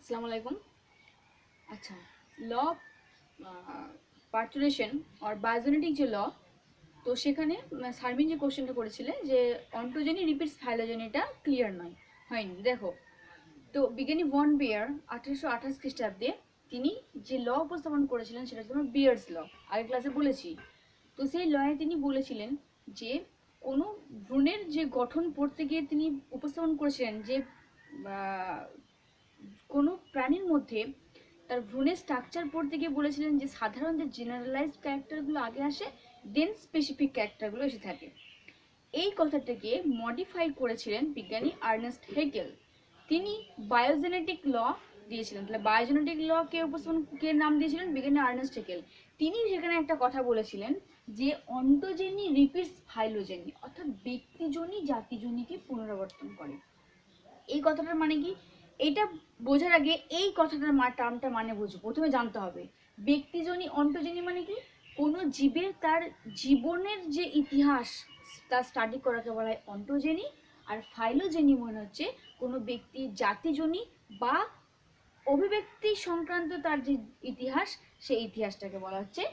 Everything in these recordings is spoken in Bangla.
আসসালামু আলাইকুম। আচ্ছা, ল পার্চুরেশন আর বায়োজেনেটিক যে ল, তো সেখানে শারমিন যে কোশ্চেনটা করেছিলে যে অন্টোজেনি রিপিটস ফাইলোজেনি, এটা ক্লিয়ার নয়, হয়নি। দেখো, তো বিজ্ঞানী ভন বিয়ার 1828 খ্রিস্টাব্দে তিনি যে ল উপস্থাপন করেছিলেন সেটা হচ্ছে তোমার বিয়ার্স ল, আগের ক্লাসে বলেছি। তো সেই লয়ে তিনি বলেছিলেন যে কোনো ভ্রূণের যে গঠন পড়তে গিয়ে তিনি উপস্থাপন করেছিলেন যে কোনো প্রাণীর মধ্যে তার ভ্রূণের স্ট্রাকচার পড়তে গিয়ে বলেছিলেন যে সাধারণ যে জেনারেলাইজড ক্যারেক্টারগুলো আগে আসে, দেন স্পেসিফিক ক্যারেক্টারগুলো এসে থাকে। এই কথাটাকে মডিফাই করেছিলেন বিজ্ঞানী আর্নেস্ট হেগেল। তিনি বায়োজেনেটিক ল দিয়েছিলেন। তাহলে বায়োজেনেটিক ল কে নাম দিয়েছিলেন? বিজ্ঞানী আর্নেস্ট হেগেল। তিনি সেখানে একটা কথা বলেছিলেন যে অন্টোজেনি রিপিটস ফাইলোজেনি, অর্থাৎ ব্যক্তিজনী জাতিজনীকে পুনরাবর্তন করে। এই কথাটার মানে কি? এটা বোঝার আগে এই কথাটার টার্মটা মানে বুঝবো, প্রথমে জানতে হবে ব্যক্তিজনী অন্টোজেনি মানে কি। কোনো জীবের তার জীবনের যে ইতিহাস তার স্টাডি করাকে বলা হয় অন্টোজেনি। আর ফাইলোজেনি মনে হচ্ছে কোনো ব্যক্তির জাতিজনী বা অভিব্যক্তি সংক্রান্ত তার যে ইতিহাস, সেই ইতিহাসটাকে বলা হচ্ছে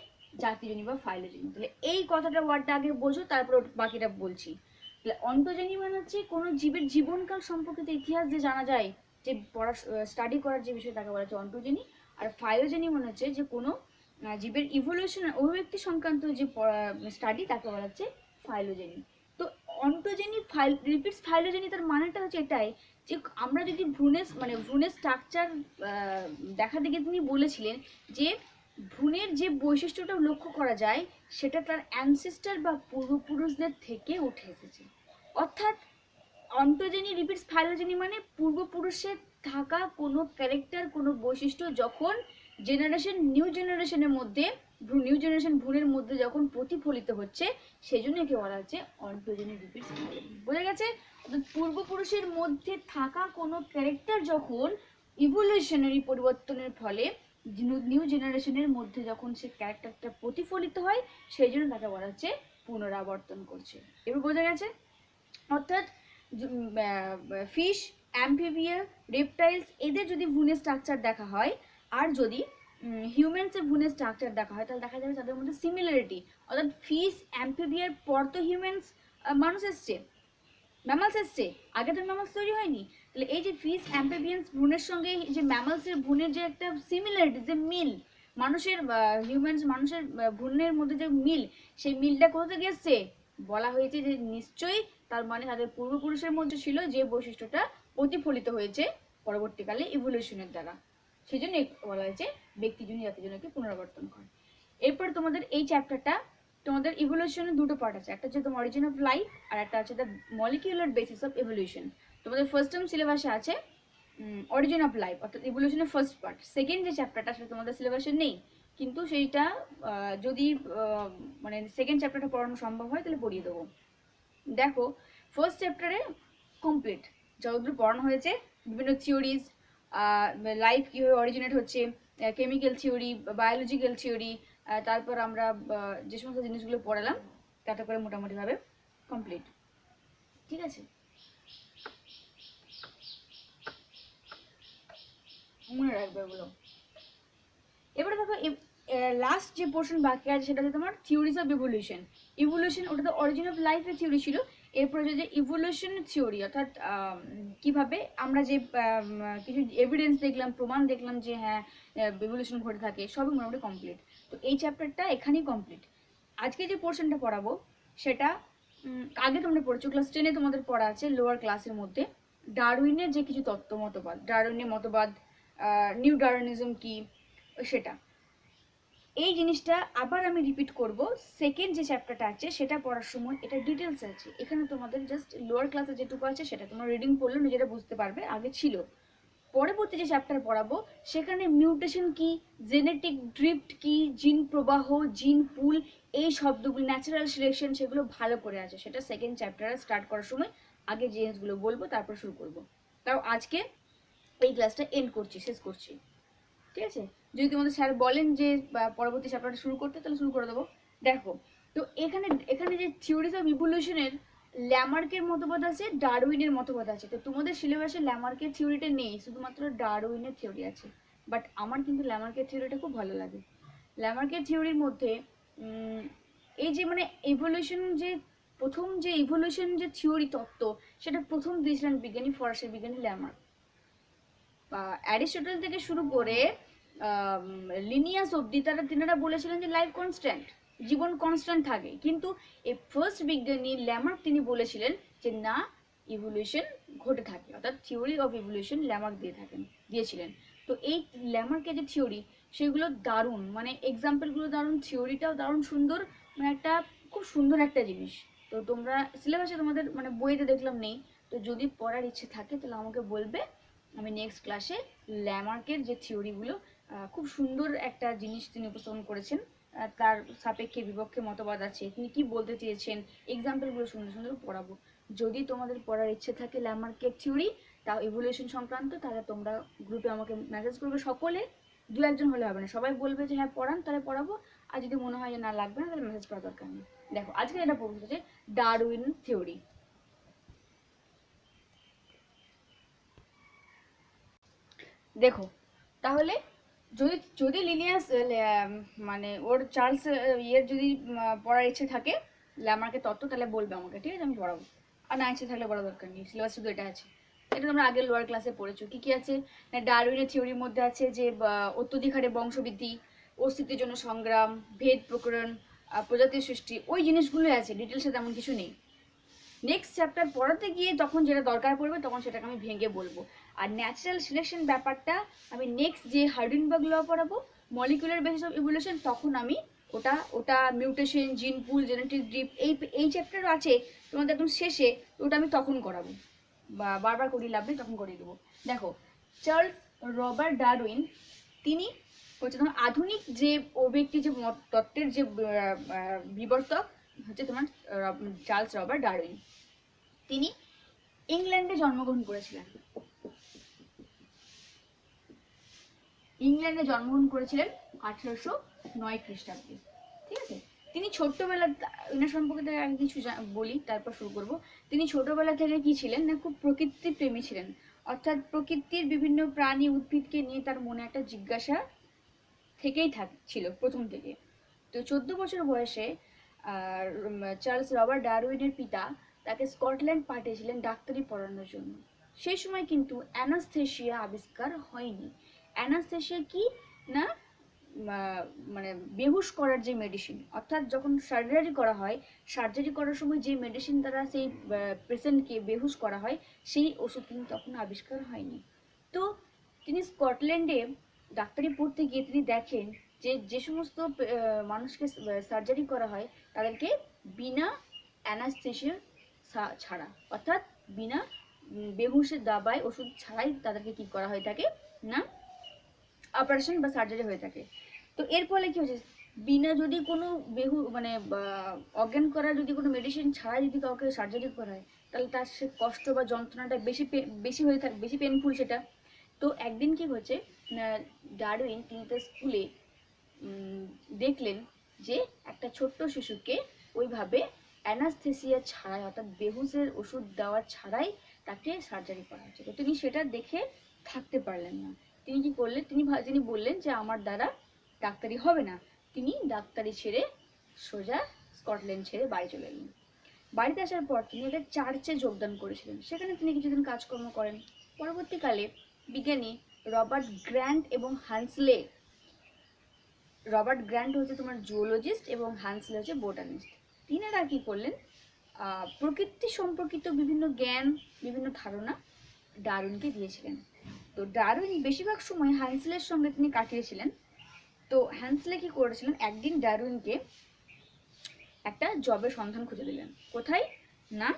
জাতিজনী বা ফাইলোজেনি। তাহলে এই কথাটা ওয়ার্ডটা আগে বোঝো, তারপর বাকিটা বলছি। তাহলে অন্টোজেনি মানে হচ্ছে কোনো জীবের জীবনকাল সম্পর্কিত ইতিহাস যে জানা যায়, যে পড়া স্টাডি করার যে বিষয়, তাকে বলা হচ্ছে অন্টোজেনি। আর ফাইলোজেনি মনে হচ্ছে যে কোনো জীবের ইভলিউশন অভিব্যক্তি সংক্রান্ত যে স্টাডি, তাকে বলা হচ্ছে ফাইলোজেনি। তো অন্টোজেনি রিপিটস ফাইলোজেনি, তার মানেটা হচ্ছে এটাই যে আমরা যদি ভ্রূণের স্ট্রাকচার দেখা দিকে তিনি বলেছিলেন যে ভ্রূণের যে বৈশিষ্ট্যটা লক্ষ্য করা যায় সেটা তার অ্যানসেস্টার বা পূর্বপুরুষদের থেকে উঠে এসেছে। অর্থাৎ অন্টোজেনি রিপিটস ফাইলোজেনি মানে পূর্বপুরুষের থাকা কোনো ক্যারেক্টার, কোনো বৈশিষ্ট্য যখন নিউ জেনারেশনের মধ্যে ভ্রূণের মধ্যে যখন প্রতিফলিত হচ্ছে, সেই জন্য একে বলা হচ্ছে অন্টোজেনি রিপিটস ফাইলোজেনি। বোঝা গেছে? পূর্বপুরুষের মধ্যে থাকা কোনো ক্যারেক্টার যখন ইভলিউশনারি পরিবর্তনের ফলে নিউ জেনারেশনের মধ্যে যখন সে ক্যারেক্টারটা প্রতিফলিত হয়, সেই জন্য তাকে বলা হচ্ছে পুনরাবর্তন করছে। এবার বোঝা গেছে? অর্থাৎ ফিশ, অ্যাম্ফিবিয়া, রেপটাইলস, এদের যদি ভ্রূণের স্ট্রাকচার দেখা হয়, আর যদি হিউম্যানসের ভ্রূণের স্ট্রাকচার দেখা হয়, তাহলে দেখা যাবে তাদের মধ্যে সিমিলারিটি। অর্থাৎ ফিশ অ্যাম্ফিবিয়ার পর তো হিউম্যানস, মানুষ এসছে, ম্যামালস এসছে, আগে তো ম্যামালস তৈরি হয়নি। তাহলে এই যে ফিশ অ্যাম্ফিবিয়ান্স ভ্রূণের সঙ্গে যে ম্যামালসের ভ্রূণের যে একটা সিমিলারিটি, যে মিল, মানুষের ভ্রূণের মধ্যে যে মিল, সেই মিলটা কোথা থেকে এসছে? বলা হয়েছে যে নিশ্চয়ই তার মানে তাদের পূর্বপুরুষের মধ্যে ছিল যে বৈশিষ্ট্যটা প্রতিফলিত হয়েছে পরবর্তীকালে ইভলিউশনের দ্বারা। সেই জন্য বলা হয়েছে ব্যক্তিজনী জাতিজনকে পুনরাবর্তন করে। এরপর তোমাদের এই চ্যাপ্টারটা, তোমাদের ইভলিউশনের দুটো পার্ট আছে, একটা হচ্ছে তোমার অরিজিন অফ লাইফ, আর একটা হচ্ছে the molecular basis of evolution. তোমাদের ফার্স্ট টার্ম সিলেবাসে আছে অরিজিন অফ লাইফ, অর্থাৎ ইভলিউশনের ফার্স্ট পার্ট। সেকেন্ড যে চ্যাপ্টারটা, সেটা তোমাদের সিলেবাসে নেই, কিন্তু সেইটা যদি মানে সেকেন্ড চ্যাপ্টারটা পড়ানো সম্ভব হয় তাহলে পড়িয়ে দেবো। দেখো, ফার্স্ট চ্যাপ্টারে কমপ্লিট যতদূর পড়ানো হয়েছে, বিভিন্ন থিওরিজ, লাইফ কীভাবে অরিজিনেট হচ্ছে, কেমিক্যাল থিওরি, বায়োলজিক্যাল থিওরি, তারপর আমরা যে সমস্ত জিনিসগুলো পড়ালাম, তাতে করে মোটামুটিভাবে কমপ্লিট। ঠিক আছে, মনে রাখবে ওগুলো। এবারে দেখো, লাস্ট যে পোর্শন বাকি আছে সেটা হচ্ছে তোমার থিওরিজ অফ ইভলিউশন। ইভলিউশন, ওটা তো অরিজিন অফ লাইফের থিওরি ছিল। এরপরে যে ইভলিউশন থিওরি, অর্থাৎ কিভাবে আমরা যে কিছু এভিডেন্স দেখলাম, প্রমাণ দেখলাম যে হ্যাঁ ইভলিউশন ঘটে থাকে, সবই মোটামুটি কমপ্লিট। তো এই চ্যাপ্টারটা এখানেই কমপ্লিট। আজকে যে পোর্শনটা পড়াবো সেটা আগে তোমরা পড়েছো, ক্লাস 10-এ তোমাদের পড়া আছে লোয়ার ক্লাসের মধ্যে, ডারউইনের যে কিছু তত্ত্ব মতবাদ, ডারউইনের মতবাদ, নিউ ডারউইনিজম কি, সেটা। এই জিনিসটা আবার আমি রিপিট করব। সেকেন্ড যে চ্যাপ্টারটা আছে সেটা পড়ার সময় এটা ডিটেলস আছে, এখানে তোমাদের জাস্ট লোয়ার ক্লাসে যেটুকু আছে সেটা তোমরা রিডিং পড়লে নিজেরা বুঝতে পারবে, আগে ছিল। পরবর্তী যে চ্যাপ্টার পড়াবো সেখানে মিউটেশন কি, জেনেটিক ড্রিফট কি, জিন প্রবাহ, জিন পুল, এই শব্দগুলো, ন্যাচারাল সিলেকশন, সেগুলো ভালো করে আছে। সেটা সেকেন্ড চ্যাপ্টারে স্টার্ট করার সময় আগে জিনিসগুলো বলবো, তারপর শুরু করব। তাও আজকে এই ক্লাসটা এন্ড করছি, শেষ করছি। ঠিক আছে, যদি তোমাদের স্যার বলেন যে পরবর্তী চ্যাপ্টারটা শুরু করতে, তাহলে শুরু করে দেবো। দেখো, তো এখানে এখানে যে থিওরিজ অফ ইভলিউশনের ল্যামার্কের মতবাদ আছে, ডারউইনের মতবাদ আছে। তো তোমাদের সিলেবাসে ল্যামার্কের থিওরিটা নেই, শুধুমাত্র ডারউইনের থিওরি আছে। বাট আমার কিন্তু ল্যামার্কের থিওরিটা খুব ভালো লাগে। ল্যামার্কের থিওরির মধ্যে এই যে মানে ইভলিউশন, যে প্রথম যে ইভলিউশন যে থিওরি তত্ত্ব, সেটা প্রথম দিয়েছিলেন বিজ্ঞানী, ফরাসি বিজ্ঞানী ল্যামার্ক। অ্যারিস্টটল থেকে শুরু করে লিনিয়াস অব্দি তিনারা বলেছিলেন যে লাইফ কনস্ট্যান্ট, জীবন কনস্ট্যান্ট থাকে। কিন্তু এই ফার্স্ট বিজ্ঞানী ল্যামার্ক তিনি বলেছিলেন যে না, ইভলিউশন ঘটে থাকে, অর্থাৎ থিওরি অফ ইভলিউশন ল্যামার্ক দিয়েছিলেন। তো এই ল্যামার্কের যে থিওরি, সেগুলো দারুণ, মানে এক্সাম্পলগুলো দারুণ, থিওরিটাও দারুণ সুন্দর, মানে একটা খুব সুন্দর একটা জিনিস। তো তোমরা সিলেবাসে তোমাদের মানে বইতে দেখলাম নেই, তো যদি পড়ার ইচ্ছে থাকে তাহলে আমাকে বলবে। আমি নেক্সট ক্লাসে ল্যামার্কের যে থিওরিগুলো, খুব সুন্দর একটা জিনিস তিনি উপস্থাপন করেছেন, তার সাপেক্ষে বিপক্ষে মতবাদ আছে, তিনি কি বলতে চেয়েছেন, এক্সাম্পলগুলো সুন্দর সুন্দর পড়াবো। যদি তোমাদের পড়ার ইচ্ছে থাকে ল্যামার্কের থিওরি, তাও ইভলিউশন সংক্রান্ত, তাহলে তোমরা গ্রুপে আমাকে মেসেজ করবে। সকলে, দু একজন হলে হবে না, সবাই বলবে যে হ্যাঁ পড়ান, তাহলে পড়াবো। আর যদি মনে হয় যে না লাগবে না, তাহলে মেসেজ করার দরকার নেই। দেখো আজকে এটা পড়বো যে ডারউইন থিওরি। দেখো তাহলে, যদি যদি লিনিয়াস মানে ওর চার্লস ইয়ের যদি পড়ার ইচ্ছে থাকে ল্যামার্কের তত্ত্ব, তাহলে বলবে আমাকে, ঠিক আছে, আমি পড়াবো। আর না ইচ্ছে থাকলে পড়া দরকার নেই, সিলেবাস শুধু এটা আছে। এটা তোমরা আগের লোয়ার ক্লাসে পড়েছো। কি কি আছে না, ডারউইনের থিওরির মধ্যে আছে যে অত্যধিক হারে বংশবৃদ্ধি, অস্তিত্বের জন্য সংগ্রাম, ভেদ প্রকরণ, প্রজাতির সৃষ্টি, ওই জিনিসগুলোই আছে, ডিটেলসে তেমন কিছু নেই। নেক্সট চ্যাপ্টার পড়াতে গিয়ে তখন যেটা দরকার পড়বে তখন সেটাকে আমি ভেঙে বলবো। আর ন্যাচারাল সিলেকশন ব্যাপারটা আমি নেক্সট যে হার্ডিনবার্গ ল পড়াবো, মলিকুলার বেসিস অফ ইভলিউশন, তখন আমি ওটা ওটা মিউটেশন, জিন পুল, জেনেটিক ড্রিফট, এই চ্যাপ্টারও আছে তোমাদের একদম শেষে, ওটা আমি তখন করাবো, বা বারবার করি লাভ নেই, তখন করিয়ে দেবো। দেখো, চার্লস রবার্ট ডারউইন, তিনি হচ্ছে তোমার আধুনিক যে ও ব্যক্তি, যে তত্ত্বের যে বিবর্তক হচ্ছে তোমার চার্লস রবার্ট ডারউইন। তিনি ইংল্যান্ডে জন্মগ্রহণ করেছিলেন। ইংল্যান্ডে জন্মগ্রহণ করেছিলেন 1809 খ্রিস্টাব্দে। ঠিক আছে, তিনি ছোট্টবেলা, এনার সম্পর্কে আগে কিছু বলি, তারপর শুরু করব। তিনি ছোটবেলা থেকে কি ছিলেন না, খুব প্রকৃতি প্রেমী ছিলেন। অর্থাৎ প্রকৃতির বিভিন্ন প্রাণী উদ্ভিদকে নিয়ে তার মনে একটা জিজ্ঞাসা থেকেই ছিল প্রথম থেকে। তো 14 বছর বয়সে চার্লস রবার্ট ডারউইনের পিতা তাকে স্কটল্যান্ড পাঠিয়েছিলেন ডাক্তারি পড়ানোর জন্য। সেই সময় কিন্তু অ্যানাস্থেশিয়া আবিষ্কার হয়নি। অ্যানাস্থেশিয়া কি না, মানে বেহুশ করার যে মেডিসিন, অর্থাৎ যখন সার্জারি করা হয়, সার্জারি করার সময় যে মেডিসিন দ্বারা সেই পেশেন্টকে বেহুশ করা হয়, সেই ওষুধ কিন্তু তখন আবিষ্কার হয়নি। তো তিনি স্কটল্যান্ডে ডাক্তারি পড়তে গিয়ে তিনি দেখেন যে যে সমস্ত মানুষকে সার্জারি করা হয় তাদেরকে বিনা অ্যানাস্থেশিয়া ছাড়া, অর্থাৎ বিনা বেহুশের দাবায় ওষুধ ছাড়াই তাদেরকে কি করা হয়ে থাকে না, অপারেশন বা সার্জারি হয়ে থাকে। তো এর ফলে কি হচ্ছে, বিনা যদি কোনো মানে অজ্ঞান করা যদি কোনো মেডিসিন ছাড়া যদি কাউকে সার্জারি করা হয়, তাহলে তার সে কষ্ট বা যন্ত্রণাটা বেশি হয়ে থাকে, বেশি পেনফুল সেটা। তো একদিন কি হচ্ছে, ডারউইন তিনি তার স্কুলে দেখলেন যে একটা ছোট্ট শিশুকে ওইভাবে অ্যানাস্থেসিয়া ছাড়াই, অর্থাৎ বেহুশের ওষুধ দেওয়া ছাড়াই তাকে সার্জারি করা হচ্ছে। তো তিনি সেটা দেখে থাকতে পারলেন না। তিনি কি করলেন, তিনি বললেন যে আমার দ্বারা ডাক্তারি হবে না। তিনি ডাক্তারি ছেড়ে সোজা স্কটল্যান্ড ছেড়ে বাড়ি চলে এলেন। বাড়িতে আসার পর তিনি একটা চার্চে যোগদান করেছিলেন, সেখানে তিনি কিছুদিন কাজকর্ম করেন। পরবর্তীকালে বিজ্ঞানী রবার্ট গ্র্যান্ট এবং হান্সলে, রবার্ট গ্র্যান্ট হচ্ছে তোমার জুওলজিস্ট এবং হান্সলে হচ্ছে বোটানিস্ট, তিনারা কি করলেন, প্রকৃতি সম্পর্কিত বিভিন্ন জ্ঞান, বিভিন্ন ধারণা ডারউইনকে দিয়েছিলেন। তো ডারউইন বেশিরভাগ সময় হান্সলের সঙ্গে তিনি কাটিয়েছিলেন। তো হ্যান্সলে কি করেছিলেন, একদিন ডারউইনকে একটা জবের সন্ধান খুঁজে দিলেন। কোথায় না,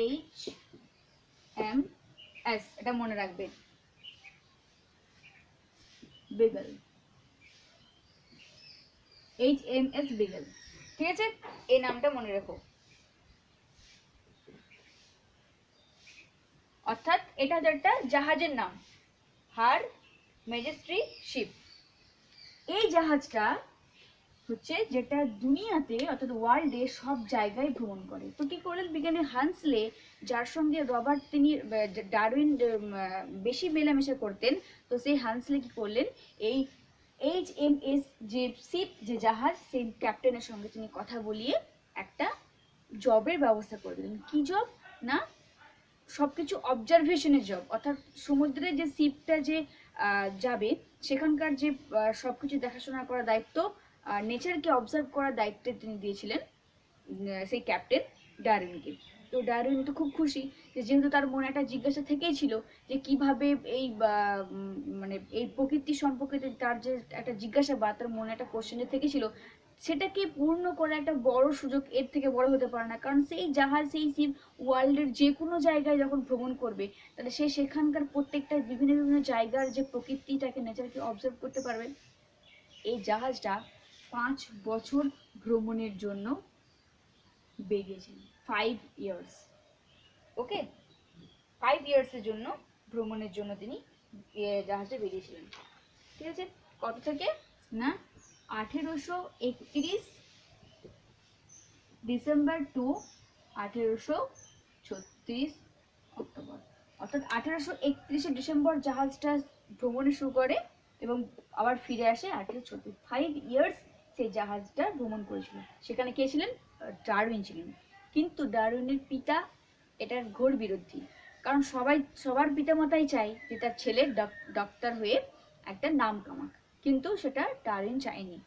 HMS, এটা মনে রাখবে, বেগল, HMS বেগল, ঠিক আছে, এই নামটা মনে রেখো। অর্থাৎ এটা হচ্ছে একটা জাহাজের নাম, হার ম্যাজেস্ট্রি শিপ। এই জাহাজটা হচ্ছে যেটা দুনিয়াতে অর্থাৎ ওয়ার্ল্ডে সব জায়গায় ভ্রমণ করে। তো কি করলেন বিজ্ঞানী হান্সলে, যার সঙ্গে রবার্ট তিনি ডারউইন বেশি মেলামেশা করতেন, তো সেই হান্সলে কি করলেন, এই HMS যে শিপ যে জাহাজ, সেই ক্যাপ্টেনের সঙ্গে তিনি কথা বলিয়ে একটা জবের ব্যবস্থা করে দিলেন। কি জব না, সবকিছু অবজারভেশনের জব, অর্থাৎ সমুদ্রে যে শিপটা যে যাবে সেখানকার যে সবকিছু দেখাশোনা করার দায়িত্ব, নেচারকে অবজার্ভ করার দায়িত্ব তিনি দিয়েছিলেন সেই ক্যাপ্টেন ডারউইনকে। তো ডারউইন তো খুব খুশি, যে যেহেতু তার মনে একটা জিজ্ঞাসা থেকেই ছিল যে কিভাবে এই মানে এই প্রকৃতি সম্পর্কে তার যে একটা জিজ্ঞাসা বা তার মনে একটা কোশ্চেন থেকেছিল, সেটাকে পূর্ণ করা একটা বড় সুযোগ এর থেকে বড় হতে পারে না। কারণ সেই জাহাজ সেই শিপ ওয়ার্ল্ডের যে কোনো জায়গায় যখন ভ্রমণ করবে, তাহলে সে সেখানকার প্রত্যেকটা বিভিন্ন বিভিন্ন জায়গার যে প্রকৃতিটাকে, নেচারকে অবজার্ভ করতে পারবে। এই জাহাজটা 5 বছর ভ্রমণের জন্য বেরিয়েছেন, 5 ইয়ার্স। ওকে, 5 ইয়ার্সের জন্য ভ্রমণের জন্য তিনি জাহাজে বেরিয়েছিলেন। ঠিক আছে, কত থেকে না 1831 ডিসেম্বর টু 1836 অক্টোবর, অর্থাৎ 1831 ডিসেম্বর জাহাজটা ভ্রমণে শুরু করে এবং আবার ফিরে আসে 1836। 5 ইয়ার্স সেই জাহাজটা ভ্রমণ করেছিল। সেখানে কে ছিলেন, ডারউইন ছিলেন। কিন্তু ডারউইনের পিতা এটার ঘোর বিরোধী, কারণ সবার পিতামাতাই চায় যে তার ছেলে ডক্টর হয়ে একটা নাম কামাক, কিন্তু সেটা ডারউইন চায়নি।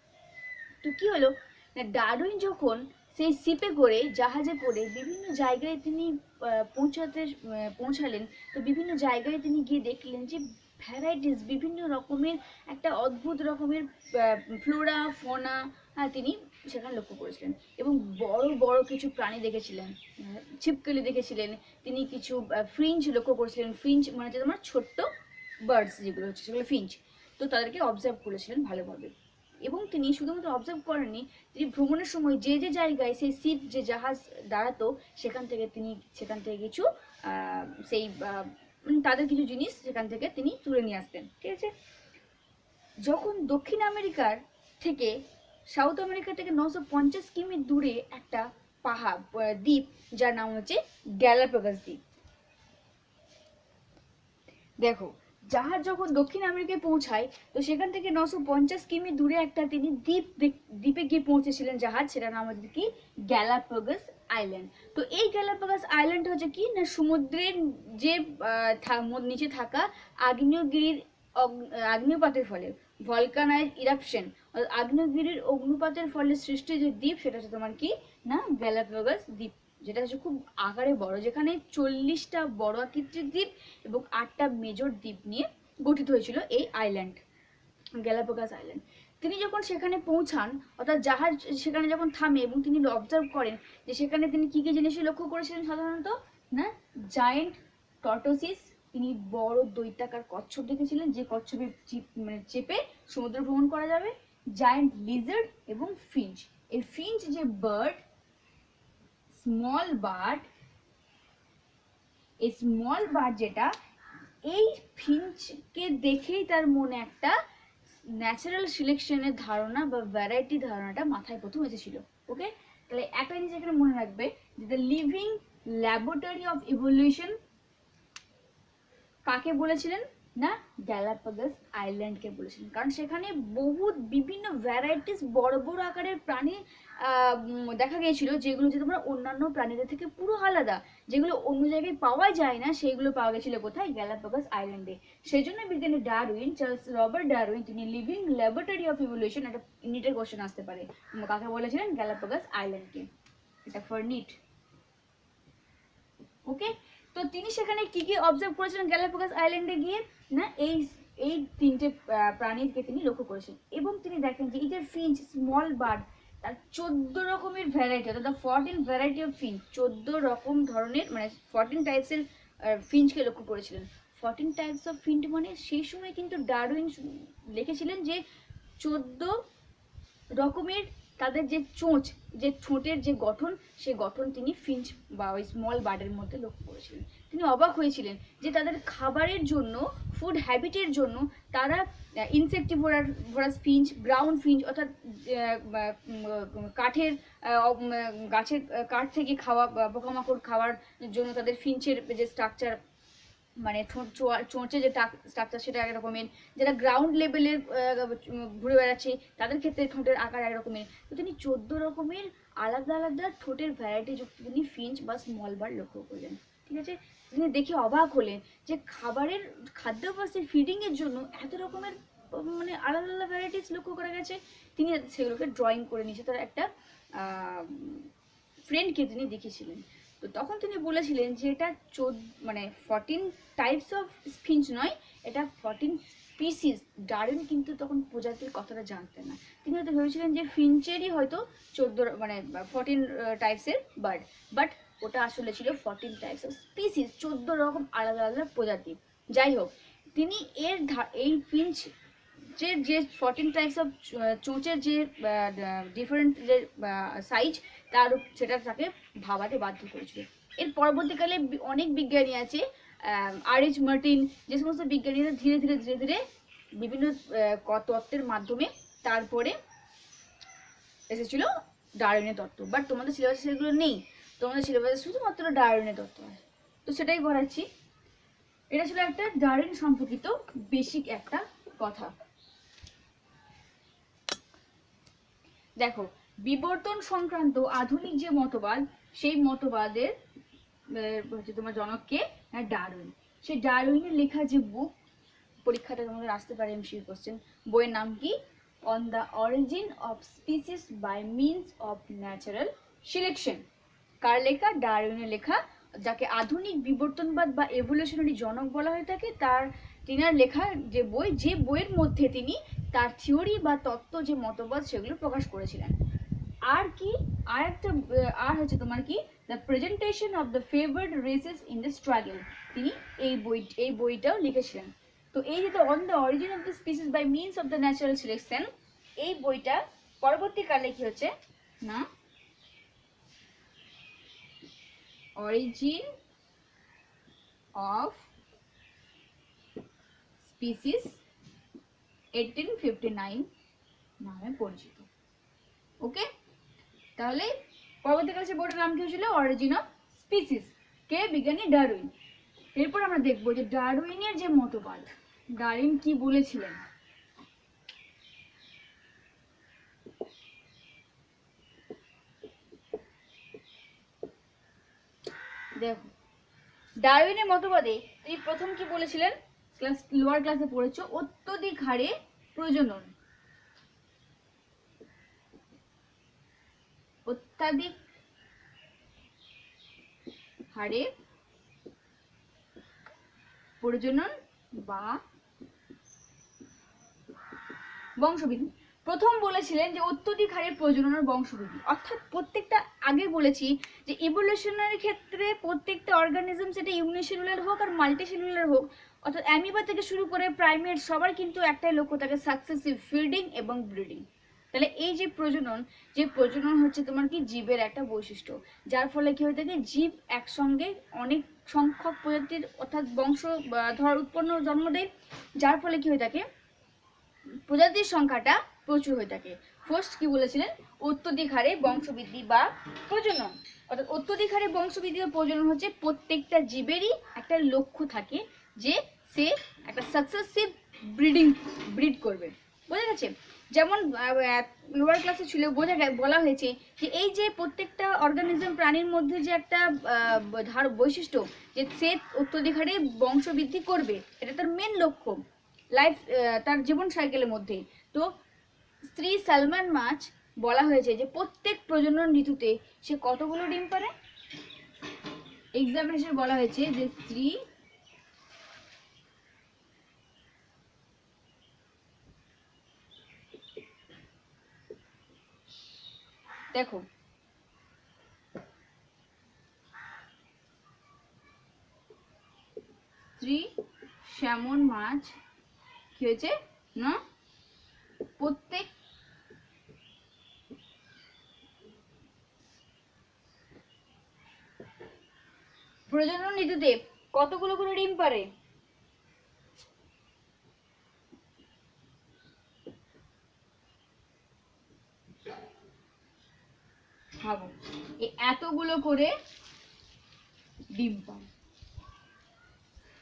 তো কি হলো না, ডারউইন যখন সেই শিপে করে, জাহাজে করে বিভিন্ন জায়গায় তিনি পৌঁছালেন, তো বিভিন্ন জায়গায় তিনি গিয়ে দেখলেন যে ভ্যারাইটিস, বিভিন্ন রকমের একটা অদ্ভুত রকমের ফ্লোরা ফোনা, হ্যাঁ, তিনি সেখানে লক্ষ্য করেছিলেন। এবং বড় বড় কিছু প্রাণী দেখেছিলেন, ছিপকলি দেখেছিলেন, তিনি কিছু ফ্রিঞ্চ লক্ষ্য করেছিলেন। ফ্রিঞ্চ মানে হচ্ছে তোমার ছোট্ট বার্ডস যেগুলো হচ্ছে, সেগুলো ফিঞ্চ। তো তাদেরকে অবজার্ভ করেছিলেন ভালোভাবে। এবং তিনি শুধুমাত্র অবজার্ভ করেননি, তিনি ভ্রমণের সময় যে যে জায়গায় সেই শিপ যে জাহাজ দাঁড়াতো, সেখান থেকে কিছু সেই তাদের কিছু জিনিস সেখান থেকে তিনি তুলে নিয়ে আসতেন। ঠিক আছে, যখন দক্ষিণ আমেরিকার থেকে সাউথ আমেরিকা থেকে 950 কিমি দূরে একটা পাহাড় দ্বীপ, যার নাম হচ্ছে গ্যালাপাগোস দ্বীপ। দেখো, জাহাজ যখন দক্ষিণ আমেরিকায় পৌঁছায়, তো সেখান থেকে 950 কিমি দূরে একটা তিনি দ্বীপে গিয়ে পৌঁছেছিলেন জাহাজ, সেটার নাম হচ্ছে কি গ্যালাপাগোস আইল্যান্ড। তো এই গ্যালাপাগোস আইল্যান্ড হচ্ছে কি না, সমুদ্রের যে নিচে থাকা আগ্নেয়পাতের ফলে, ভলকানাইজ ইরাপশন, আগ্নেয়গিরির অগ্নুপাতের ফলে সৃষ্টি যে দ্বীপ, সেটা হচ্ছে তোমার কি না গ্যালাপাগোস দ্বীপ, যেটা হচ্ছে খুব আকারে বড়, যেখানে 40টা বড় আকৃতির দ্বীপ এবং 8টা মেজর দ্বীপ নিয়ে গঠিত হয়েছিল এই আইল্যান্ড, গ্যালাপাগোস আইল্যান্ড। তিনি যখন সেখানে পৌঁছান, অর্থাৎ জাহাজ সেখানে যখন থামে এবং তিনি অবজার্ভ করেন যে সেখানে তিনি কি কি জিনিস লক্ষ্য করেছিলেন সাধারণত না, জায়েন্ট টর্টোসিস, তিনি বড় দৈত্যাকার কচ্ছপ দেখেছিলেন, যে কচ্ছপে মানে চেপে সমুদ্র ভ্রমণ করা যাবে। জায়েন্ট লিজার্ড এবং ফিঞ্চ, এই ফিঞ্চ যে বার্ড, স্মল বার্ড, এই স্মল বার্ড যেটা, এই ফিঞ্চকে দেখেই তার মনে একটা ন্যাচারাল সিলেকশনের ধারণা বা ভ্যারাইটি ধারণাটা মাথায় প্রথম এসেছিল। ওকে, তাহলে একটা জিনিস এখানে মনে রাখবে যে the living laboratory of evolution কাকে বলেছিলেন না, গ্যালাপাগোস আইল্যান্ডকে বলেছিলেন। কারণ সেখানে বহুত বিভিন্ন ভ্যারাইটিস বড় বড় আকারের প্রাণী দেখা গিয়েছিল, যেগুলো যে তোমরা অন্যান্য প্রাণীদের থেকে পুরো আলাদা, যেগুলো অন্য জায়গায় পাওয়া যায় না, সেইগুলো পাওয়া গেছিল কোথায়, গ্যালাপাগোস আইল্যান্ডে। সেই জন্য বিজ্ঞানী ডারউইন, চার্লস রবার্ট ডারউইন, তিনি লিভিং ল্যাবরেটরি অফ ইভলিউশন, একটা নিটের কোশ্চেন আসতে পারে, কাকে বলেছিলেন, গ্যালাপাগোস আইল্যান্ডকে, এটা ফর নিট। ওকে, তো তিনি সেখানে কি কি অবজার্ভ করেছিলেন গ্যালাপাগোস আইল্যান্ডে গিয়ে না, এই তিনটে প্রাণীকে তিনি লক্ষ্য করেছেন। এবং তিনি দেখেন যে এই যে ফিঞ্চ, স্মল বার্ড, তার 14 রকমের ভ্যারাইটি, অর্থাৎ 14 ভ্যারাইটি অফ ফিঞ্চ, 14 রকম ধরনের, মানে 14 টাইপসের ফিঞ্চকে লক্ষ্য করেছিলেন। 14 টাইপস অফ ফিঞ্চ মানে সেই সময় কিন্তু ডারউইন লিখেছিলেন যে 14 রকমের তাদের যে চোঁচ, যে ঠোঁটের যে গঠন, সেই গঠন তিনি ফিঞ্চ বা ওই স্মল বার্ডের মধ্যে লক্ষ্য করেছিলেন। তিনি অবাক হয়েছিলেন যে তাদের খাবারের জন্য, ফুড হ্যাবিটের জন্য তারা ইনসেক্টিভোরাস ফিঞ্চ, গ্রাউন্ড ফিঞ্চ অর্থাৎ কাঠের গাছের কাঠ থেকে খাওয়া পোকামাকড় খাওয়ার জন্য তাদের ফিঞ্চের যে স্ট্রাকচার, মানে চোঁচে যে স্ট্রাকচার সেটা এক রকমের, যারা গ্রাউন্ড লেভেলের ঘুরে বেড়াচ্ছে তাদের ক্ষেত্রে ঠোঁটের আকার এক রকমের। তো তিনি 14 রকমের আলাদা আলাদা ঠোঁটের ভ্যারাইটি যুক্ত তিনি ফিঞ্চ বা স্মল বার্ড লক্ষ্য করলেন। ঠিক আছে, তিনি দেখে অবাক হলেন যে খাদ্যাভ্যাসের ফিডিংয়ের জন্য এত রকমের মানে আলাদা আলাদা ভ্যারাইটিস লক্ষ্য করা গেছে। তিনি সেগুলোকে ড্রয়িং করে নিয়েছে, তার একটা ফ্রেন্ডকে তিনি দেখিয়েছিলেন। তো তখন তিনি বলেছিলেন যে এটা 14 টাইপস অফ ফিঞ্চ নয়, এটা 14 স্পিসিস। ডারউইন কিন্তু তখন প্রজাতির কথাটা জানতেন না, তিনি হয়তো ভেবেছিলেন যে ফিঞ্চেরই হয়তো 14 টাইপসের বার্ড, বাট ওটা আসলে ছিল 14 টাইপস অফ স্পিসিস, 14 রকম আলাদা আলাদা প্রজাতি। যাই হোক, তিনি এই ফিঞ্চ যে 14 টাইপস অফ চোঁচের যে ডিফারেন্ট যে সাইজ, সেটা তাকে ভাবাতে বাধ্য করেছিল। এর পরবর্তীকালে অনেক বিজ্ঞানী আছে, আর.এইচ. মার্টিন, যে সমস্ত বিজ্ঞানীরা ধীরে ধীরে ধীরে ধীরে বিভিন্ন তত্ত্বের মাধ্যমে তারপরে এসেছিল ডারউইনের তত্ত্ব। বাট তোমাদের সিলেবাসে সেগুলো নেই, তোমাদের সিলেবাসে শুধুমাত্র ডারউইনের তত্ত্ব আছে। তো সেটাই করাচ্ছি। এটা ছিল একটা ডারউইন সম্পর্কিত বেসিক একটা কথা। দেখো, বিবর্তন সংক্রান্ত আধুনিক যে মতবাদ, সেই মতবাদের হচ্ছে তোমার জনক কে? ডারউইন। সেই ডারউইনের লেখা যে বুক, পরীক্ষাটা তোমাদের আসতে পারে এমসিকিউ কোশ্চেন, বইয়ের নাম কি? On the origin of species by means of natural selection. কার লেখা? ডারউইনের লেখা, যাকে আধুনিক বিবর্তনবাদ বা এভলিউশনারি জনক বলা হয়ে থাকে। তিনার লেখা যে বই, যে বইয়ের মধ্যে তিনি তার থিওরি বা তত্ত্ব যে মতবাদ সেগুলো প্রকাশ করেছিলেন। আর কি? আর হচ্ছে তোমার কি? The presentation of the favoured races in the struggle. তিনি এই বইটাও লিখেছিলেন। তো এই যে on the origin of the species by means of the natural selection, এই বইটা পরবর্তীকালে কি হচ্ছে না, অরিজিন অফ স্পিসিস 1859 নামে পরিচিত। ওকে, তাহলে পরবর্তীকালে সে বইটার নাম কি হয়েছিল? Origin of species. কে? বিজ্ঞানী ডারউইন। এরপর আমরা দেখবো যে ডারউইনের যে মতবাদ, ডারউইন কি বলেছিলেন। দেখো, ডারউইনের মতবাদে তিনি প্রথম কি বলেছিলেন? লোয়ার ক্লাসে পড়েছো, অত্যধিক হারে প্রজনন, অত্যাধিক হারে প্রজনন বা বংশবৃদ্ধি। প্রথম বলেছিলেন যে অত্যধিক হারে প্রজনন আর বংশবৃদ্ধি, অর্থাৎ প্রত্যেকটা, আগে বলেছি যে ইভলিউশনারি ক্ষেত্রে প্রত্যেকটা অর্গানিজম, সেটা ইউনিসেলুলার হোক আর মাল্টিসেলুলার হোক, অর্থাৎ অ্যামিবা থেকে শুরু করে প্রাইমেট, সবার কিন্তু একটাই লক্ষ্য থাকে, সাকসেসিভ ফিডিং এবং ব্রিডিং। তাহলে এই যে প্রজনন হচ্ছে তোমার কি? জীবের একটা বৈশিষ্ট্য, যার ফলে কি হয়ে থাকে? জীব একসঙ্গে অনেক সংখ্যক প্রজাতির অর্থাৎ বংশ উৎপন্ন জন্ম দেয়, যার ফলে কি হয়ে থাকে? প্রজাতির সংখ্যাটা প্রচুর হয়ে থাকে। ফার্স্ট কি বলেছিলেন? অত্যধিক হারে বংশবৃদ্ধি বা প্রজনন, অর্থাৎ অত্যধিক হারে বংশবৃদ্ধি বা প্রজনন হচ্ছে প্রত্যেকটা জীবেরই একটা লক্ষ্য থাকে যে সে একটা সাকসেসিভ ব্রিড করবে। বোঝা গেছে? যেমন লোয়ার ক্লাসে ছিল বলা হয়েছে যে এই যে প্রত্যেকটা অর্গানিজম, প্রাণীর মধ্যে যে একটা বৈশিষ্ট্য যে সে অত্যধিক হারে বংশবৃদ্ধি করবে, এটা তার মেন লক্ষ্য লাইফ, তার জীবন সাইকেলের মধ্যে। তো স্ত্রী সালমান মাছ বলা হয়েছে যে প্রত্যেক প্রজনন ঋতুতে সে কতগুলো ডিম পারে? এক্সামিনেশনে বলা হয়েছে যে স্ত্রী দেখো, স্ত্রী স্যামন মাছ কি হয়েছে না, প্রত্যেক প্রজনন ঋতুতে কতগুলো করে ডিম পারে? ভাবো, এই এতগুলো করে ডিম পায়।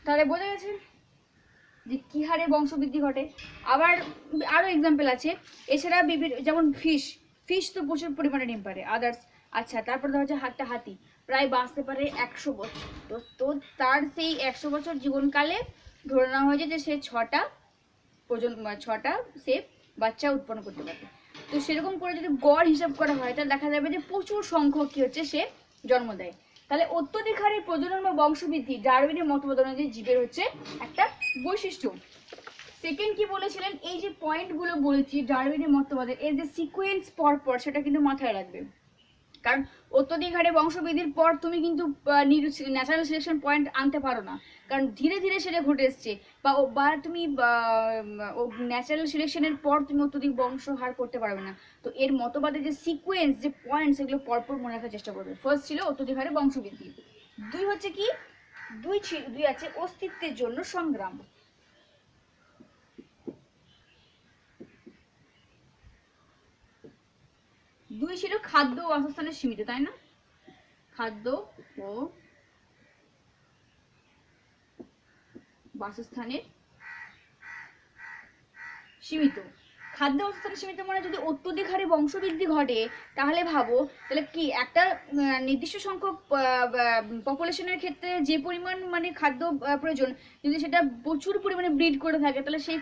তাহলে বোঝা গেছে যে কি হারে বংশবৃদ্ধি ঘটে। আবার আরো এক্সাম্পল আছে। এছাড়া যেমন ফিশ তো প্রচুর পরিমাণে ডিম পারে, আদার্স। আচ্ছা, তারপর ধরো হচ্ছে হাতি প্রায় বাঁচতে পারে 100 বছর। তো তার সেই 100 বছর জীবনকালে ধরে নেওয়া হয়েছে যে সে 6টা সে বাচ্চা উৎপন্ন করতে পারে। তো সেরকম করে যদি গড় হিসাব করা হয় তাহলে দেখা যাবে যে প্রচুর সংখ্যক কি হচ্ছে সে জন্ম দেয়। তাহলে অত্যধিক হারে প্রজনন বা বংশবৃদ্ধি ডারউইনের মতবাদ অনুযায়ী জীবের হচ্ছে একটা বৈশিষ্ট্য। সেকেন্ড কি বলেছিলেন, এই যে পয়েন্টগুলো বলছি ডারউইনের মতবাদের, এর যে সিকোয়েন্স পর সেটা কিন্তু মাথায় রাখবে। কারণ অত্যধিক হারে বংশবৃদ্ধির পর তুমি কিন্তু ন্যাচারাল সিলেকশন পয়েন্ট আনতে পারো না, কারণ ধীরে ধীরে সেটা ঘটে এসছে। বা তুমি ন্যাচারাল সিলেকশনের পর তুমি অত্যধিক বংশহার করতে পারবে না। তো এর মতবাদে যে সিকোয়েন্স, যে পয়েন্ট, সেগুলো পরপর মনে রাখার চেষ্টা করবে। ফার্স্ট ছিল অত্যধিক হারে বংশবৃদ্ধি। দুই হচ্ছে কি, দুই আছে অস্তিত্বের জন্য সংগ্রাম। দুই ছিল খাদ্য ও বাসস্থানের সীমিত, তাই না? খাদ্য ও বাসস্থানের সীমিত। খাদ্য বাসস্থানের সীমিত মানে যদি অত্যধিক হারে বংশবৃদ্ধি ঘটে, তাহলে ভাবো তাহলে কি একটা নির্দিষ্ট সংখ্যক পপুলেশনের ক্ষেত্রে যে পরিমাণ মানে খাদ্য প্রয়োজন, যদি সেটা প্রচুর পরিমাণে ব্রিড করে থাকে, তাহলে সেই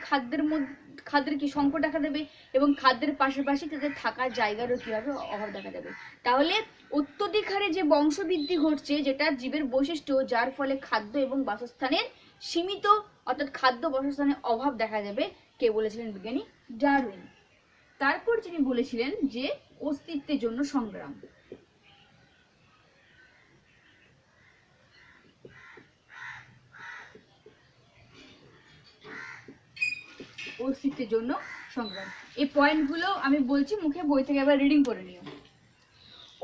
খাদ্যের কি সংকট দেখা দেবে, এবং খাদ্যের পাশাপাশি তাদের থাকার জায়গারও কি হবে, অভাব দেখা দেবে। তাহলে অত্যধিক হারে যে বংশবৃদ্ধি ঘটছে, যেটা জীবের বৈশিষ্ট্য, যার ফলে খাদ্য এবং বাসস্থানের সীমিত, অর্থাৎ খাদ্য বাসস্থানের অভাব দেখা যাবে, কে বলেছিলেন? বিজ্ঞানী ডারউইন। তারপর যিনি বলেছিলেন যে অস্তিত্বের জন্য সংগ্রাম। অস্তিত্বের জন্য সংগ্রাম, এই পয়েন্টগুলো আমি বলছি মুখে, বই থেকে আবার রিডিং করে নিও।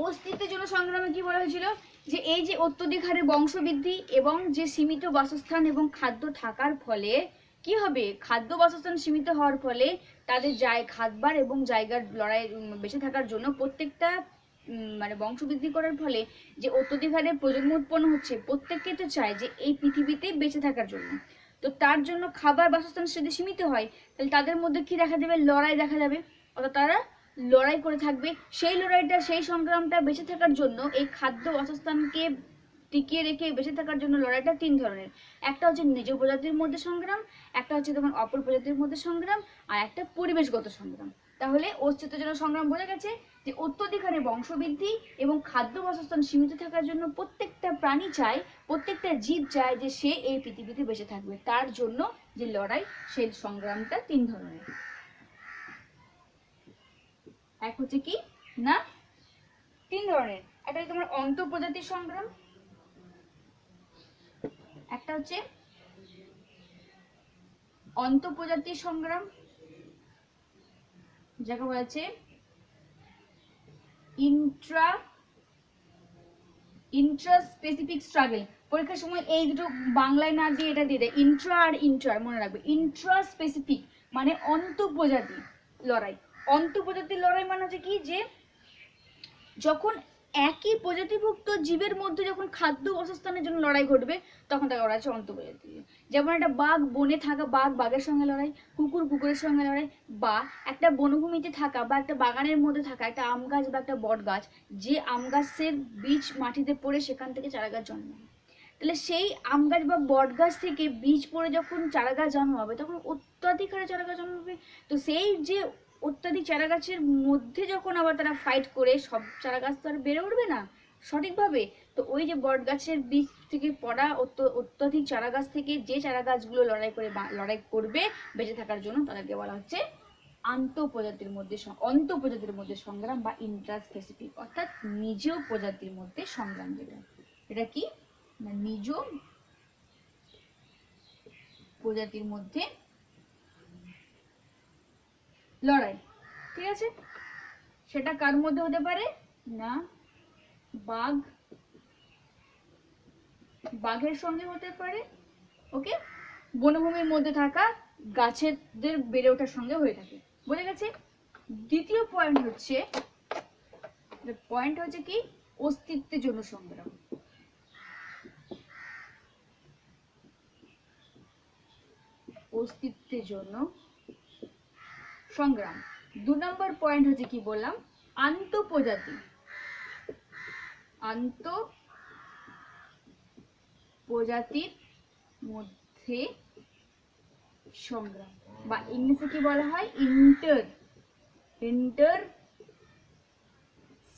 অস্তিত্বের জন্য সংগ্রামে কি বলা হয়েছিল, যে এই যে অত্যধিক হারে বংশবৃদ্ধি এবং যে সীমিত বাসস্থান এবং খাদ্য থাকার ফলে কি হবে, খাদ্য বাসস্থান সীমিত হওয়ার ফলে তাদের খাবার এবং জায়গার লড়াই বেঁচে থাকার জন্য প্রত্যেকটা মানে বংশবৃদ্ধি করার ফলে যে অত্যধিক হারে প্রজন্ম উৎপন্ন হচ্ছে, প্রত্যেককে তো চায় যে এই পৃথিবীতে বেঁচে থাকার জন্য। তো তার জন্য খাবার বাসস্থান যদি সীমিত হয়, তাহলে তাদের মধ্যে কি দেখা যাবে, লড়াই দেখা যাবে, অর্থাৎ তারা লড়াই করে থাকবে। সেই লড়াইটা, সেই সংগ্রামটা বেঁচে থাকার জন্য, এই খাদ্য বাসস্থানকে টিকিয়ে রেখে বেঁচে থাকার জন্য লড়াইটা 3 ধরনের। একটা হচ্ছে নিজ প্রজাতির মধ্যে সংগ্রাম, একটা হচ্ছে তোমার অপর প্রজাতির মধ্যে সংগ্রাম, আর একটা পরিবেশগত সংগ্রাম। তাহলে অস্তিত্বের জন্য সংগ্রাম বোঝা গেছে যে অত্যধিক হারে বংশবৃদ্ধি এবং খাদ্য বাসস্থান সীমিত থাকার জন্য প্রত্যেকটা প্রাণী চায়, প্রত্যেকটা জীব চায় যে সে এই পৃথিবীতে বেঁচে থাকবে, তার জন্য যে লড়াই, সেই সংগ্রামটা 3 ধরনের। এক হচ্ছে কি না 3 ধরনের, একটা হচ্ছে তোমার অন্তঃপ্রজাতির সংগ্রাম, একটা হচ্ছে অন্তঃপ্রজাতির সংগ্রাম, যাকে বলা হচ্ছে ইন্ট্রাস্পেসিফিক স্ট্রাগল। পরীক্ষার সময় এই দুটো বাংলায় না দিয়ে এটা দিয়ে দেয়, ইন্ট্রা আর ইন্টার, মনে রাখবে। ইন্ট্রাস্পেসিফিক মানে অন্তঃপ্রজাতি লড়াই। অন্তঃপ্রজাতির লড়াই মানে হচ্ছে কি, যে যখন একই প্রজাতিভুক্ত জীবের মধ্যে যখন খাদ্য বাসস্থানের জন্য লড়াই ঘটবে, তখন তাকে বলা হচ্ছে অন্তঃপ্রজাতি। যেমন একটা বাঘ বনে থাকা, বাঘের সঙ্গে লড়াই, কুকুরের সঙ্গে লড়াই, বা একটা বনভূমিতে থাকা বা একটা বাগানের মধ্যে থাকা একটা আম গাছ বা একটা বট গাছ, যে আম গাছের বীজ মাটিতে পড়ে সেখান থেকে চারা গাছ জন্ম হয়। তাহলে সেই আম গাছ বা বট গাছ থেকে বীজ পড়ে যখন চারা গাছ জন্ম হবে, তখন অত্যাধিক হারে চারা গাছ জন্ম হবে। তো সেই যে অত্যাধিক চারা গাছের মধ্যে যখন আবার তারা ফাইট করে, সব চারা গাছ তো আর বেড়ে উঠবে না সঠিকভাবে। তো ওই যে বট গাছের বীজ থেকে পড়া অত্যাধিক চারা গাছ থেকে যে চারা গাছগুলো লড়াই করবে বেঁচে থাকার জন্য, তাদেরকে বলা হচ্ছে অন্তঃপ্রজাতির মধ্যে সংগ্রাম বা ইন্ট্রাস্পেসিফিক, অর্থাৎ নিজ প্রজাতির মধ্যে সংগ্রাম। এটা কি না নিজ প্রজাতির মধ্যে লড়াই। ঠিক আছে, সেটা কার মধ্যে হতে পারে না বাঘ বাঘের সঙ্গে হতে পারে, ওকে, বনভূমির মধ্যে থাকা গাছেদের বেড়ে ওঠার সঙ্গে হয়ে থাকে। বোঝা গেছে? দ্বিতীয় পয়েন্ট হচ্ছে কি, অস্তিত্বের জন্য সংগ্রাম। অস্তিত্বের জন্য সংগ্রাম। 2 নম্বর পয়েন্ট হচ্ছে কি বললাম, আন্তঃপ্রজাতি, আন্তঃপ্রজাতির মধ্যে সংগ্রাম, বা ইংলিশে কি বলা হয়, ইন্টার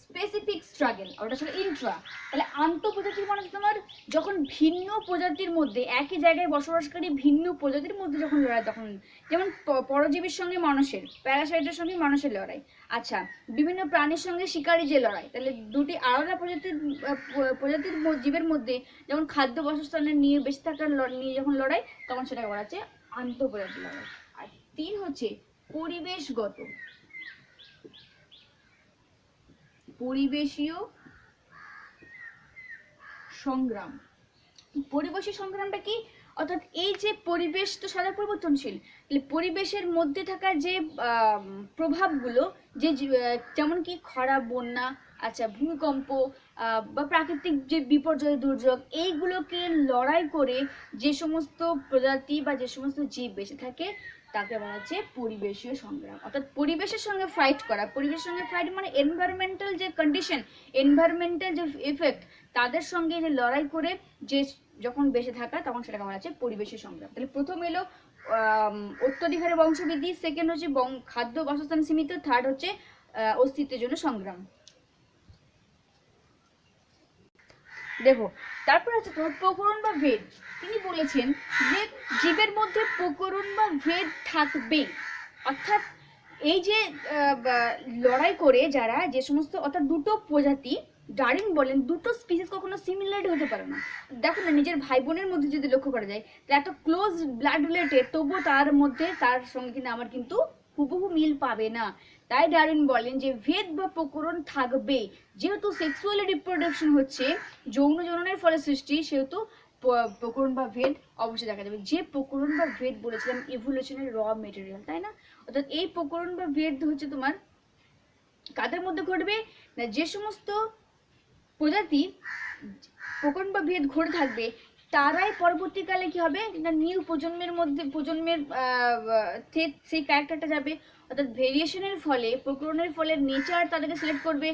স্পেসিফিক স্ট্রাগল, ওটা ছিল ইন্ট্রা। তাহলে আন্তঃপ্রজাতির মানে তোমার যখন ভিন্ন প্রজাতির মধ্যে, একই জায়গায় বসবাসকারী ভিন্ন প্রজাতির মধ্যে যখন লড়াই, তখন যেমন পরজীবীর সঙ্গে মানুষের, প্যারাসাইটের সঙ্গে মানুষের লড়াই, আচ্ছা, বিভিন্ন প্রাণীর সঙ্গে শিকারী যে লড়াই, তাহলে দুটি আলাদা প্রজাতির জীবের মধ্যে যখন খাদ্য বাসস্থানের নিয়ে বেঁচে থাকার নিয়ে যখন লড়াই, তখন সেটাকে বলা হচ্ছে আন্তঃপ্রজাতির লড়াই। আর 3 হচ্ছে পরিবেশীয় সংগ্রাম। পরিবেশীয় সংগ্রামটা কি, অর্থাৎ এই যে পরিবেশ তো সদা পরিবর্তনশীল, পরিবেশের মধ্যে থাকা যে প্রভাবগুলো, যে যেমন কি খরা, বন্যা, আচ্ছা, ভূমিকম্প বা প্রাকৃতিক যে বিপর্যয়, দুর্যোগ, এইগুলোকে লড়াই করে যে সমস্ত প্রজাতি বা যে সমস্ত জীব বেঁচে থাকে, তাকে বলা হচ্ছে পরিবেশীয় সংগ্রাম। অর্থাৎ পরিবেশের সঙ্গে ফাইট করা, পরিবেশের সঙ্গে ফাইট মানে এনভায়রনমেন্টাল যে কন্ডিশন, এনভায়রনমেন্টাল যে ইফেক্ট, তাদের সঙ্গে যে লড়াই করে যে যখন বেঁচে থাকা, তখন সেটাকে বলা হচ্ছে পরিবেশীয় সংগ্রাম। তাহলে প্রথম এলো উত্তরাধিকারের বংশবৃদ্ধি, সেকেন্ড হচ্ছে খাদ্য বাসস্থান সীমিত, থার্ড হচ্ছে অস্তিত্বের জন্য সংগ্রাম। দেখো, তারপর আছে তোমার প্রকরণ বা ভেদ। তিনি বলেছেন যে জীবের মধ্যে প্রকরণ বা ভেদ থাকবে, অর্থাৎ এই যে লড়াই করে যারা যে সমস্ত, অর্থাৎ দুটো প্রজাতি, ডারউইন বলেন দুটো স্পিসিস কখনো সিমিলার হতে পারে না। দেখো না, নিজের ভাই বোনের মধ্যে যদি লক্ষ্য করা যায়, একটা ক্লোজ ব্লাড রিলেটেড, তবুও তার মধ্যে তার সঙ্গে কিন্তু আমার কিন্তু হুবহু মিল পাবে না। তাই ডারউইন বলেন যে ভেদ বা প্রকরণ থাকবে, যেহেতু সেক্সুয়াল রিপ্রোডাকশন হচ্ছে যৌন জননের ফলে সৃষ্টি, সেহেতু প্রকরণ বা ভেদ অবশ্যই দেখা যাবে। যে প্রকরণ বা ভেদ বলেছিলাম ইভলিউশনের র মেটেরিয়াল, তাই না? অর্থাৎ এই প্রকরণ বা ভেদ হচ্ছে তোমার কাদের মধ্যে ঘটবে না, যে সমস্ত প্রজাতি প্রকরণ বা ভেদ ঘটে থাকবে, তারাই পরবর্তীকালে কি হবে না, নিউ প্রজন্মের সেই ক্যারেক্টারটা যাবে। অর্থাৎ ভেরিয়েশনের ফলে, প্রকরণের ফলে নেচার তাদেরকে সিলেক্ট করবে।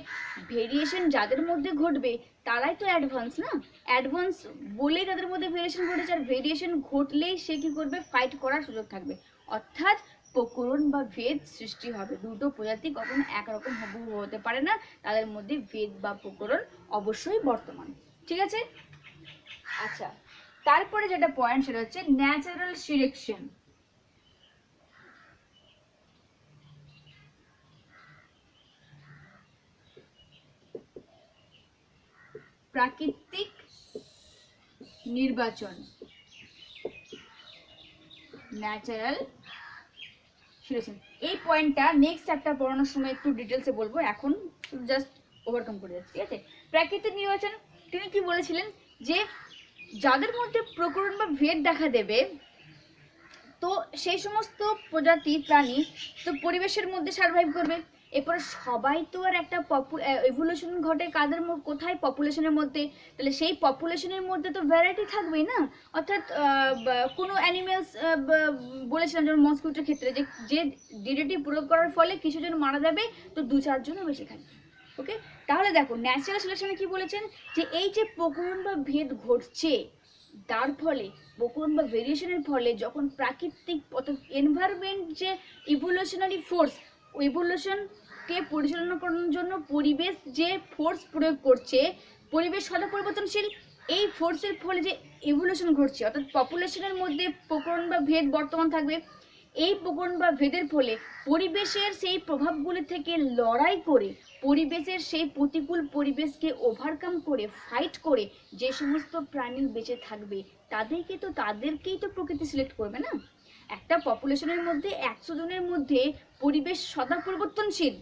ভেরিয়েশন যাদের মধ্যে ঘটবে তারাই তো অ্যাডভান্স, না? অ্যাডভান্স বলেই তাদের মধ্যে ভেরিয়েশন ঘটেছে, আর ভেরিয়েশন ঘটলেই সে কি করবে, ফাইট করার সুযোগ থাকবে। অর্থাৎ প্রকরণ বা ভেদ সৃষ্টি হবে। দুটো প্রজাতি কখনো একরকম হুবহু হতে পারে না, তাদের মধ্যে ভেদ বা প্রকরণ অবশ্যই বর্তমান। ঠিক আছে? আচ্ছা, তারপরে যেটা পয়েন্ট সেটা হচ্ছে ন্যাচারাল সিলেকশন। প্রাকৃতিক নির্বাচন, ন্যাচারাল সিলেকশন। এই পয়েন্টটা নেক্সট চ্যাপ্টার পড়ানোর সময় একটু ডিটেলসে বলবো, এখন জাস্ট ওভারকাম করে যাচ্ছি। ঠিক আছে? প্রাকৃতিক নির্বাচন, তিনি কি বলেছিলেন যে যাদের মধ্যে প্রকরণ বা ভেদ দেখা দেবে, তো সেই সমস্ত প্রজাতি প্রাণী তো পরিবেশের মধ্যে সার্ভাইভ করবে। এরপরে সবাই তো আর একটা ইভলিউশন ঘটে কাদের কোথায়, পপুলেশনের মধ্যে। তাহলে সেই পপুলেশনের মধ্যে তো ভ্যারাইটি থাকবেই না। অর্থাৎ কোনো অ্যানিমেলস বলেছিলাম যেমন মসকিউটোর ক্ষেত্রে, যে ডিডিটি প্রয়োগ করার ফলে কিছু জন মারা যাবে, তো 2-4 জনও বেঁচে থাকবে। ওকে, তাহলে দেখো ন্যাচারাল সিলেকশনে কি বলেছেন, যে এই যে প্রকরণ বা ভেদ ঘটছে, তার ফলে প্রকরণ বা ভেরিয়েশনের ফলে যখন প্রাকৃতিক অর্থাৎ এনভায়রনমেন্ট যে ইভলিউশনারি ফোর্স, ইভলিউশনকে পরিচালনা করার জন্য পরিবেশ যে ফোর্স প্রয়োগ করছে, পরিবেশ সদা পরিবর্তনশীল, এই ফোর্সের ফলে যে ইভলিউশন ঘটছে, অর্থাৎ পপুলেশনের মধ্যে প্রকরণ বা ভেদ বর্তমান থাকবে। এই প্রকরণ বা ভেদের ফলে পরিবেশের সেই প্রভাবগুলি থেকে লড়াই করে, পরিবেশের সেই প্রতিকূল পরিবেশকে ওভারকাম করে, ফাইট করে যে সমস্ত প্রাণী বেঁচে থাকবে, তাদেরকেই তো প্রকৃতি সিলেক্ট করবে, না? একটা পপুলেশনের মধ্যে 100 জনের মধ্যে পরিবেশ সদা পরিবর্তনশীল,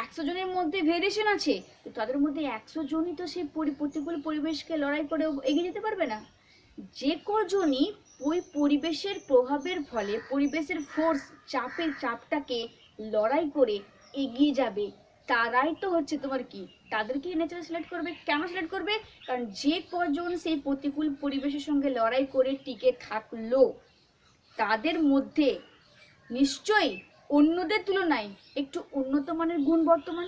100 জনের মধ্যে ভেরিয়েশন আছে, তো তাদের মধ্যে 100 জনই তো সেই প্রতিকূল পরিবেশকে লড়াই করে এগিয়ে যেতে পারবে না। যে কজনই ওই পরিবেশের প্রভাবের ফলে পরিবেশের ফোর্স চাপটাকে লড়াই করে এগিয়ে যাবে, তারাই তো হচ্ছে তোমার কি, তাদেরকে নেচার সিলেক্ট করবে। কেন সিলেক্ট করবে? কারণ যে কজন সেই প্রতিকূল পরিবেশের সঙ্গে লড়াই করে টিকে থাকলো, তাদের মধ্যে নিশ্চয়ই অন্যদের তুলনায় একটু উন্নত মানের গুণ বর্তমান,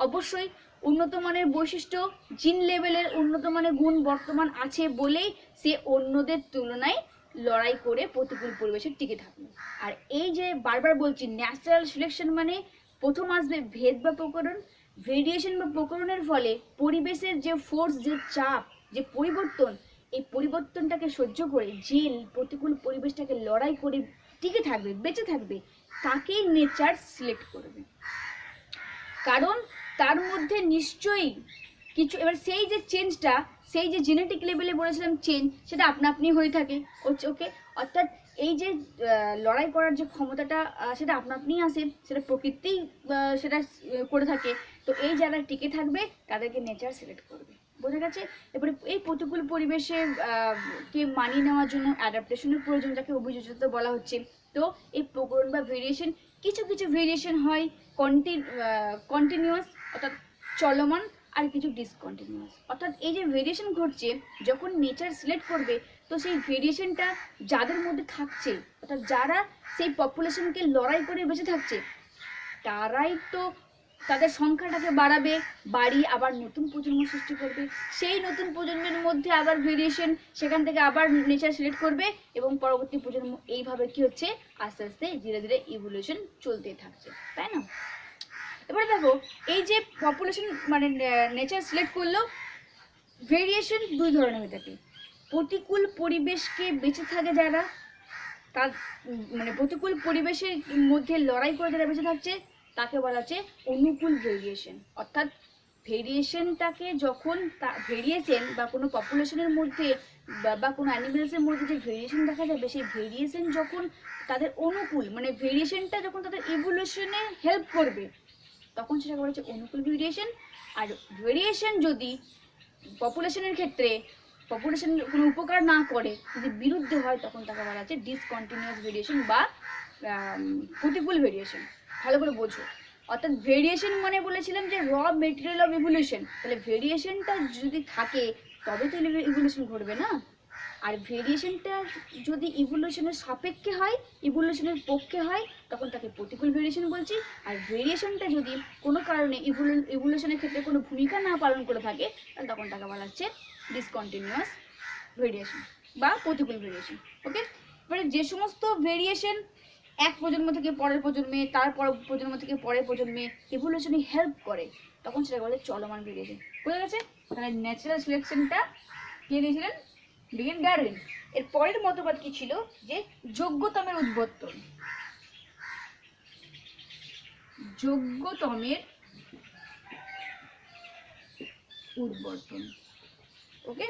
অবশ্যই উন্নত মানের বৈশিষ্ট্য, জিন লেভেলের উন্নত মানের গুণ বর্তমান আছে বলেই সে অন্যদের তুলনায় লড়াই করে প্রতিকূল পরিবেশে টিকে থাকলো। আর এই যে বারবার বলছি, ন্যাচারাল সিলেকশন মানে প্রথম আসবে ভেদ বা প্রকরণ, ভেরিয়েশন বা প্রকরণের ফলে পরিবেশের যে ফোর্স, যে চাপ, যে পরিবর্তন, এই পরিবর্তনটাকে সহ্য করে যে প্রতিকূল পরিবেশটাকে লড়াই করে টিকে থাকবে, বেঁচে থাকবে, তাকেই নেচার সিলেক্ট করবে। কারণ তার মধ্যে নিশ্চয়ই কিছু, এবার সেই যে চেঞ্জটা, সেই যে জেনেটিক লেভেলে বলেছিলাম চেঞ্জ, সেটা আপনা আপনি হয়ে থাকে। ওকে, অর্থাৎ এই যে লড়াই করার যে ক্ষমতাটা, সেটা আপনা আপনি আসে, সেটা প্রকৃতি সেটা করে থাকে। তো এই যারা টিকে থাকবে তাদেরকে নেচার সিলেক্ট করবে। বোঝা গেছে? এবারে এই প্রতিকূল পরিবেশে কে মানিয়ে নেওয়ার জন্য অ্যাডাপ্টেশনের প্রয়োজন, যাকে অভিযোজিত বলা হচ্ছে। তো এই প্রকরণ বা ভেরিয়েশন, কিছু কিছু ভেরিয়েশন হয় কন্টিনিউয়াস অর্থাৎ চলমান, আর কিছু ডিসকন্টিনিউয়াস। অর্থাৎ এই যে ভেরিয়েশন ঘটছে, যখন নেচার সিলেক্ট করবে, তো সেই ভেরিয়েশনটা যাদের মধ্যে থাকছে, অর্থাৎ যারা সেই পপুলেশনকে লড়াই করে বেঁচে থাকছে, তারাই তো তাদের সংখ্যাটাকে বাড়িয়ে আবার নতুন প্রজন্ম সৃষ্টি করবে। সেই নতুন প্রজন্মের মধ্যে আবার ভেরিয়েশন, সেখান থেকে আবার নেচার সিলেক্ট করবে, এবং পরবর্তী প্রজন্ম এইভাবে কি হচ্ছে, আস্তে আস্তে ধীরে ধীরে ইভলিউশন চলতেই থাকছে, তাই না? এবারে দেখো, এই যে পপুলেশন মানে নেচার সিলেক্ট করলো, ভেরিয়েশন দুই ধরনের হয়ে থাকে। প্রতিকূল পরিবেশকে বেঁচে থাকে যারা, তার মানে প্রতিকূল পরিবেশের মধ্যে লড়াই করে যারা বেঁচে থাকছে, তাকে বলা হচ্ছে অনুকূল ভেরিয়েশন। অর্থাৎ ভেরিয়েশনটাকে যখন ভেরিয়েশন বা কোনো পপুলেশনের মধ্যে বা কোনো অ্যানিমেলসের মধ্যে যে ভেরিয়েশন দেখা যাবে, সেই ভেরিয়েশন যখন তাদের অনুকূল, মানে ভেরিয়েশনটা যখন তাদের ইভলিউশনে হেল্প করবে, তখন সেটাকে বলা হচ্ছে অনুকূল ভেরিয়েশন। আর ভেরিয়েশন যদি পপুলেশনের ক্ষেত্রে পপুলেশন কোনো উপকার না করে, যদি বিরুদ্ধে হয়, তখন তাকে বলা হচ্ছে ডিসকন্টিনিউয়াস ভেরিয়েশন বা প্রতিকূল ভেরিয়েশন। ভালো করে বোঝো। অর্থাৎ ভেরিয়েশন মানে বলেছিলাম যে র মেটেরিয়াল অফ ইভলিউশন, তাহলে ভেরিয়েশনটা যদি থাকে তবে তো ইভলিউশন ঘটবে না। আর ভেরিয়েশনটা যদি ইভলিউশনের সাপেক্ষে হয়, ইভলিউশনের পক্ষে হয়, তখন তাকে প্রতিকূল ভেরিয়েশন বলছি। আর ভেরিয়েশনটা যদি কোনো কারণে ইভলিউশনের ক্ষেত্রে কোনো ভূমিকা না পালন করে থাকে, তাহলে তখন তাকে বলা হচ্ছে ডিসকন্টিনিউয়াস ভেরিয়েশন বা প্রতিকূল ভেরিয়েশন। ওকে, এবারে যে সমস্ত ভেরিয়েশন এক প্রজন্ম থেকে পরের প্রজন্মে, তারপর প্রজন্ম থেকে পরের প্রজন্মে ইভলিউশনে হেল্প করে, তখন সেটা বলে চলমান ভেরিয়েশন। বোঝা গেছে? তাহলে ন্যাচারাল সিলেকশনটা কে দিয়েছিলেন? ডিএন ডারউইন। এর পরের মতবাদ কি ছিল? যে যোগ্যতমের উদ্বর্তন। যোগ্যতমের উদ্বর্তন। ওকে।